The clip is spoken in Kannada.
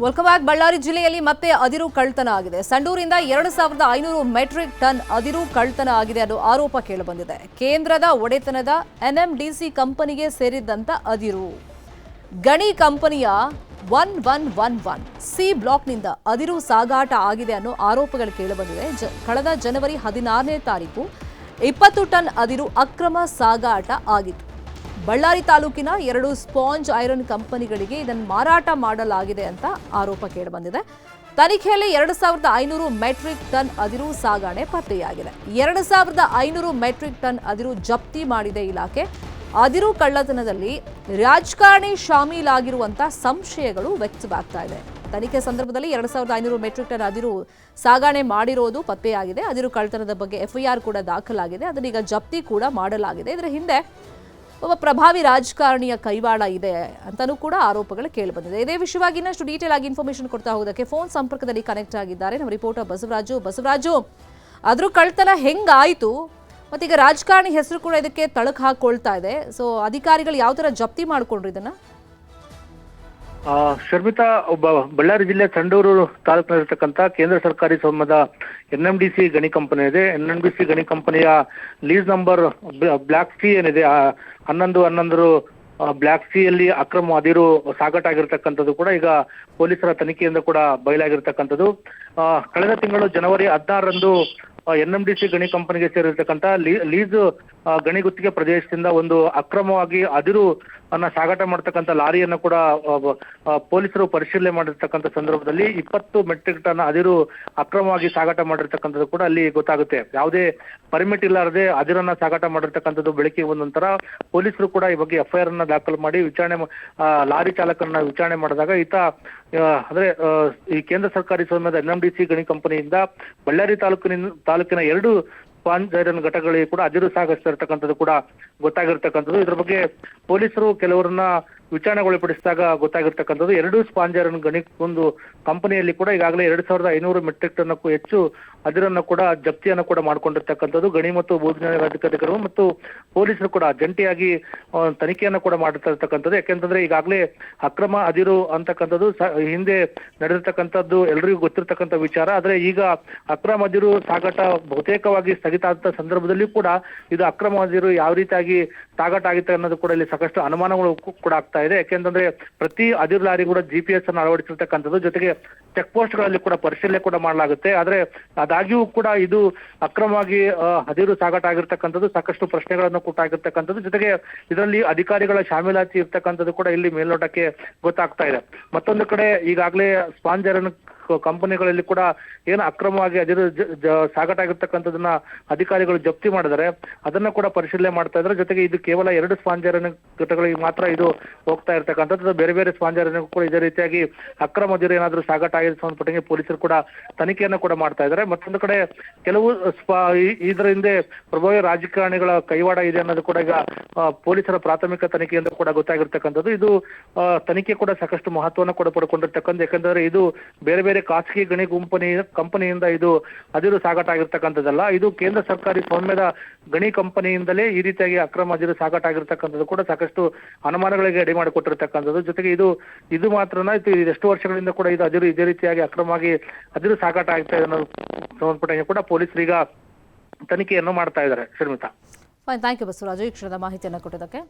Welcome back. ಬಳ್ಳಾರಿ ಜಿಲ್ಲೆಯಲ್ಲಿ ಮತ್ತೆ ಅದಿರು ಕಳ್ಳತನ ಆಗಿದೆ. ಸಂಡೂರಿಂದ 2500 ಮೆಟ್ರಿಕ್ ಟನ್ ಅದಿರು ಕಳ್ಳತನ ಆಗಿದೆ ಅನ್ನೋ ಆರೋಪ ಕೇಳಿಬಂದಿದೆ. ಕೇಂದ್ರದ ಒಡೆತನದ ಎನ್ಎಂಡಿಸಿ ಕಂಪನಿಗೆ ಸೇರಿದಂತ ಅದಿರು ಗಣಿ ಕಂಪನಿಯ 1111 ಸಿ ಬ್ಲಾಕ್ನಿಂದ ಅದಿರು ಸಾಗಾಟ ಆಗಿದೆ ಅನ್ನೋ ಆರೋಪಗಳು ಕೇಳಿಬಂದಿದೆ. ಕಳೆದ ಜನವರಿ 16ನೇ ತಾರೀಕು 20 ಟನ್ ಅದಿರು ಅಕ್ರಮ ಸಾಗಾಟ ಆಗಿತ್ತು. ಬಳ್ಳಾರಿ ತಾಲೂಕಿನ 2 ಸ್ಪಾಂಜ್ ಐರನ್ ಕಂಪನಿಗಳಿಗೆ ಇದನ್ನು ಮಾರಾಟ ಮಾಡಲಾಗಿದೆ ಅಂತ ಆರೋಪ ಕೇಳಿಬಂದಿದೆ. ತನಿಖೆಯಲ್ಲಿ 2500 ಮೆಟ್ರಿಕ್ ಟನ್ ಅದಿರು ಸಾಗಣೆ ಪತ್ತೆಯಾಗಿದೆ. 2500 ಮೆಟ್ರಿಕ್ ಟನ್ ಅದಿರು ಜಪ್ತಿ ಮಾಡಿದೆ ಇಲಾಖೆ. ಅದಿರು ಕಳ್ಳತನದಲ್ಲಿ ರಾಜಕಾರಣಿ ಶಾಮೀಲಾಗಿರುವಂತ ಸಂಶಯಗಳು ವ್ಯಕ್ತವಾಗ್ತಾ ಇದೆ. ತನಿಖೆ ಸಂದರ್ಭದಲ್ಲಿ 2500 ಮೆಟ್ರಿಕ್ ಟನ್ ಅದಿರು ಸಾಗಣೆ ಮಾಡಿರೋದು ಪತ್ತೆಯಾಗಿದೆ. ಅದಿರು ಕಳ್ಳತನದ ಬಗ್ಗೆ ಎಫ್ಐಆರ್ ಕೂಡ ದಾಖಲಾಗಿದೆ. ಅದನ್ನೀಗ ಜಪ್ತಿ ಕೂಡ ಮಾಡಲಾಗಿದೆ. ಇದರ ಹಿಂದೆ ಒಬ್ಬ ಪ್ರಭಾವಿ ರಾಜಕಾರಣಿಯ ಕೈವಾಡ ಇದೆ ಅಂತಲೂ ಕೂಡ ಆರೋಪಗಳು ಕೇಳಿಬಂದಿದೆ. ಇದೇ ವಿಷಯವಾಗಿ ಇನ್ನಷ್ಟು ಡೀಟೇಲ್ ಆಗಿ ಇನ್ಫಾರ್ಮೇಶನ್ ಕೊಡ್ತಾ ಹೋಗೋದಕ್ಕೆ ಫೋನ್ ಸಂಪರ್ಕದಲ್ಲಿ ಕನೆಕ್ಟ್ ಆಗಿದ್ದಾರೆ ನಮ್ಮ ರಿಪೋರ್ಟರ್ ಬಸವರಾಜು. ಅದ್ರ ಕಳ್ಳತನ ಹೆಂಗಾಯಿತು ಮತ್ತೀಗ ರಾಜಕಾರಣಿ ಹೆಸರು ಕೂಡ ಇದಕ್ಕೆ ತಳಕು ಹಾಕೊಳ್ತಾ ಇದೆ. ಸೊ ಅಧಿಕಾರಿಗಳು ಯಾವ ತರ ಜಪ್ತಿ ಮಾಡ್ಕೊಂಡ್ರು ಇದನ್ನ? ಶರ್ಮಿತಾ, ಒಬ್ಬ ಬಳ್ಳಾರಿ ಜಿಲ್ಲೆ ಸಂಡೂರು ತಾಲೂಕಿನಲ್ಲಿರ್ತಕ್ಕಂಥ ಕೇಂದ್ರ ಸರ್ಕಾರಿ ಸ್ವಾಮ್ಯದ ಎನ್ಎಂಡಿಸಿ ಗಣಿ ಕಂಪನಿ ಇದೆ. ಎನ್ಎಂಡಿಸಿ ಗಣಿ ಕಂಪನಿಯ ಲೀಸ್ ನಂಬರ್ ಬ್ಲಾಕ್ ಸಿ ಏನಿದೆ 1111 ಬ್ಲಾಕ್ ಸಿ ಯಲ್ಲಿ ಅಕ್ರಮ ಅದಿರು ಸಾಗಾಟ ಆಗಿರ್ತಕ್ಕಂಥದ್ದು ಕೂಡ ಈಗ ಪೊಲೀಸರ ತನಿಖೆಯಿಂದ ಕೂಡ ಬಯಲಾಗಿರ್ತಕ್ಕಂಥದ್ದು. ಕಳೆದ ತಿಂಗಳು ಜನವರಿ 16ರಂದು ಎನ್ಎಂಡಿಸಿ ಗಣಿ ಕಂಪನಿಗೆ ಸೇರಿರ್ತಕ್ಕಂಥ ಲೀಸ್ ಗಣಿ ಗುತ್ತಿಗೆ ಪ್ರದೇಶದಿಂದ ಒಂದು ಅಕ್ರಮವಾಗಿ ಅದಿರು ಸಾಗಾಟ ಮಾಡ್ತಕ್ಕಂಥ ಲಾರಿಯನ್ನು ಕೂಡ ಪೊಲೀಸರು ಪರಿಶೀಲನೆ ಮಾಡಿರ್ತಕ್ಕಂಥ ಸಂದರ್ಭದಲ್ಲಿ 20 ಮೆಟ್ರಿಕ್ ಟನ್ ಅದಿರು ಅಕ್ರಮವಾಗಿ ಸಾಗಾಟ ಮಾಡಿರ್ತಕ್ಕಂಥದ್ದು ಕೂಡ ಅಲ್ಲಿ ಗೊತ್ತಾಗುತ್ತೆ. ಯಾವುದೇ ಪರ್ಮಿಟ್ ಇಲ್ಲಾರದೆ ಅದಿರನ್ನ ಸಾಗಾಟ ಮಾಡಿರ್ತಕ್ಕಂಥದ್ದು ಬೆಳಕಿಗೆ ಬಂದ ನಂತರ ಪೊಲೀಸರು ಕೂಡ ಈ ಬಗ್ಗೆ ಎಫ್ಐಆರ್ ಅನ್ನ ದಾಖಲು ಮಾಡಿ ಲಾರಿ ಚಾಲಕರನ್ನ ವಿಚಾರಣೆ ಮಾಡಿದಾಗ ಈತ ಅಂದ್ರೆ ಈ ಕೇಂದ್ರ ಸರ್ಕಾರಿ ಸ್ವಾಮ್ಯದ ಎನ್ಎಂಡಿಸಿ ಗಣಿ ಕಂಪನಿಯಿಂದ ಬಳ್ಳಾರಿ ತಾಲೂಕಿನ 2 ಸ್ಪಾಂಜ್ ಐರನ್ ಘಟಕಗಳಿಗೆ ಕೂಡ ಅದಿರು ಸಾಗಿಸ್ತಾ ಇರ್ತಕ್ಕಂಥದ್ದು ಕೂಡ ಗೊತ್ತಾಗಿರ್ತಕ್ಕಂಥದ್ದು. ಇದ್ರ ಬಗ್ಗೆ ಪೊಲೀಸರು ಕೆಲವರನ್ನ ವಿಚಾರಣೆಗೊಳಪಡಿಸಿದಾಗ ಗೊತ್ತಾಗಿರ್ತಕ್ಕಂಥದ್ದು 2 ಸ್ಪಾಂಜ್ ಐರನ್ ಗಣಿ ಒಂದು ಕಂಪನಿಯಲ್ಲಿ ಕೂಡ ಈಗಾಗಲೇ 2500 ಮೆಟ್ರಿಕ್ ಟನ್ನಕ್ಕೂ ಹೆಚ್ಚು ಅದಿರನ್ನು ಕೂಡ ಜಪ್ತಿಯನ್ನು ಕೂಡ ಮಾಡ್ಕೊಂಡಿರ್ತಕ್ಕಂಥದ್ದು. ಗಣಿ ಮತ್ತು ಭೂವಿಜ್ಞಾನ ಅಧಿಕಾರಿಗಳು ಮತ್ತು ಪೊಲೀಸರು ಕೂಡ ಜಂಟಿಯಾಗಿ ತನಿಖೆಯನ್ನು ಕೂಡ ಮಾಡ್ತಾ ಇರ್ತಕ್ಕಂಥದ್ದು. ಯಾಕೆಂತಂದ್ರೆ ಈಗಾಗಲೇ ಅಕ್ರಮ ಅದಿರು ಅಂತಕ್ಕಂಥದ್ದು ಹಿಂದೆ ನಡೆದಿರ್ತಕ್ಕಂಥದ್ದು ಎಲ್ರಿಗೂ ಗೊತ್ತಿರ್ತಕ್ಕಂಥ ವಿಚಾರ. ಆದ್ರೆ ಈಗ ಅಕ್ರಮ ಅದಿರು ಸಾಗಾಟ ಬಹುತೇಕವಾಗಿ ಸ್ಥಗಿತ ಆದ ಸಂದರ್ಭದಲ್ಲಿ ಕೂಡ ಇದು ಅಕ್ರಮ ಅದಿರು ಯಾವ ರೀತಿಯಾಗಿ ಸಾಗಾಟ ಆಗುತ್ತೆ ಅನ್ನೋದು ಕೂಡ ಇಲ್ಲಿ ಸಾಕಷ್ಟು ಅನುಮಾನಗಳು ಕೂಡ ಆಗ್ತಾ ಇದೆ. ಯಾಕೆಂತಂದ್ರೆ ಪ್ರತಿ ಅದಿರು ಲಾರಿ ಕೂಡ GPS ಅನ್ನು ಅಳವಡಿಸಿರ್ತಕ್ಕಂಥದ್ದು, ಜೊತೆಗೆ ಚೆಕ್ ಪೋಸ್ಟ್ ಗಳಲ್ಲಿ ಕೂಡ ಪರಿಶೀಲನೆ ಕೂಡ ಮಾಡಲಾಗುತ್ತೆ. ಆದ್ರೆ ಆದಾಗ್ಯೂ ಕೂಡ ಇದು ಅಕ್ರಮವಾಗಿ ಅದಿರು ಸಾಗಾಟ ಆಗಿರ್ತಕ್ಕಂಥದ್ದು ಸಾಕಷ್ಟು ಪ್ರಶ್ನೆಗಳನ್ನು ಕೂಡ ಆಗಿರ್ತಕ್ಕಂಥದ್ದು, ಜೊತೆಗೆ ಇದರಲ್ಲಿ ಅಧಿಕಾರಿಗಳ ಶಾಮೀಲಾತಿ ಇರ್ತಕ್ಕಂಥದ್ದು ಕೂಡ ಇಲ್ಲಿ ಮೇಲ್ನೋಟಕ್ಕೆ ಗೊತ್ತಾಗ್ತಾ ಇದೆ. ಮತ್ತೊಂದು ಕಡೆ ಈಗಾಗಲೇ ಸ್ಪಾಂಜ್ ಐರನ್ ಕಂಪನಿಗಳಲ್ಲಿ ಕೂಡ ಏನು ಅಕ್ರಮವಾಗಿ ಅದಿರು ಸಾಗಾಟ ಆಗಿರ್ತಕ್ಕಂಥದನ್ನ ಅಧಿಕಾರಿಗಳು ಜಪ್ತಿ ಮಾಡಿದರೆ ಅದನ್ನ ಕೂಡ ಪರಿಶೀಲನೆ ಮಾಡ್ತಾ ಇದ್ದಾರೆ. ಜೊತೆಗೆ ಇದು ಕೇವಲ 2 ಸ್ಪಾಂಜ್ ಐರನ್ ಘಟಕಗಳಿಗೆ ಮಾತ್ರ ಇದು ಹೋಗ್ತಾ ಇರ್ತಕ್ಕಂಥದ್ದು. ಬೇರೆ ಸ್ಪಾಂಜ್ ಐರನ್ ಕೂಡ ಇದೇ ರೀತಿಯಾಗಿ ಅಕ್ರಮ ಅದಿರು ಏನಾದರೂ ಸಾಗಾಟ ಆಗಿದೆ ಸಂಬಂಧಪಟ್ಟಂಗೆ ಪೊಲೀಸರು ಕೂಡ ತನಿಖೆಯನ್ನು ಕೂಡ ಮಾಡ್ತಾ ಇದ್ದಾರೆ. ಮತ್ತೊಂದು ಕಡೆ ಕೆಲವು ಇದರ ಹಿಂದೆ ಪ್ರಭಾವಿ ರಾಜಕಾರಣಿಗಳ ಕೈವಾಡ ಇದೆ ಅನ್ನೋದು ಕೂಡ ಈಗ ಪೊಲೀಸರ ಪ್ರಾಥಮಿಕ ತನಿಖೆಯಿಂದ ಕೂಡ ಗೊತ್ತಾಗಿರ್ತಕ್ಕಂಥದ್ದು. ಇದು ತನಿಖೆ ಕೂಡ ಸಾಕಷ್ಟು ಮಹತ್ವವನ್ನು ಕೂಡ ಪಡ್ಕೊಂಡಿರ್ತಕ್ಕಂಥ, ಯಾಕಂದ್ರೆ ಇದು ಬೇರೆ ಖಾಸಗಿ ಗಣಿ ಕಂಪನಿಯಿಂದ ಇದು ಅದಿರು ಸಾಗಾಟ ಆಗಿರ್ತಕ್ಕಂಥದ್ದಲ್ಲ. ಇದು ಕೇಂದ್ರ ಸರ್ಕಾರಿ ಸ್ವಾಮ್ಯದ ಗಣಿ ಕಂಪನಿಯಿಂದಲೇ ಈ ರೀತಿಯಾಗಿ ಅಕ್ರಮ ಅದಿರು ಸಾಗಾಟ ಆಗಿರ್ತಕ್ಕಂಥದ್ದು ಕೂಡ ಸಾಕಷ್ಟು ಅನುಮಾನಗಳಿಗೆ ಎಡೆ ಮಾಡಿಕೊಟ್ಟಿರ್ತಕ್ಕಂಥದ್ದು. ಜೊತೆಗೆ ಇದು ಮಾತ್ರನ ಎಷ್ಟು ವರ್ಷಗಳಿಂದ ಕೂಡ ಇದು ಅದಿರು ಇದೇ ರೀತಿಯಾಗಿ ಅಕ್ರಮವಾಗಿ ಅದಿರು ಸಾಗಾಟ ಆಗ್ತಾ ಇದೆ ಅನ್ನೋದು ಸಂಬಂಧಪಟ್ಟಂಗೆ ಕೂಡ ಪೊಲೀಸರು ಈಗ ತನಿಖೆಯನ್ನು ಮಾಡ್ತಾ ಇದ್ದಾರೆ. ಶರ್ಮಿತಾ, ಥ್ಯಾಂಕ್ ಯು ಬಸವರಾಜು ಈ ಕ್ಷಣದ ಮಾಹಿತಿಯನ್ನು ಕೊಟ್ಟಿದ್ದಕ್ಕೆ.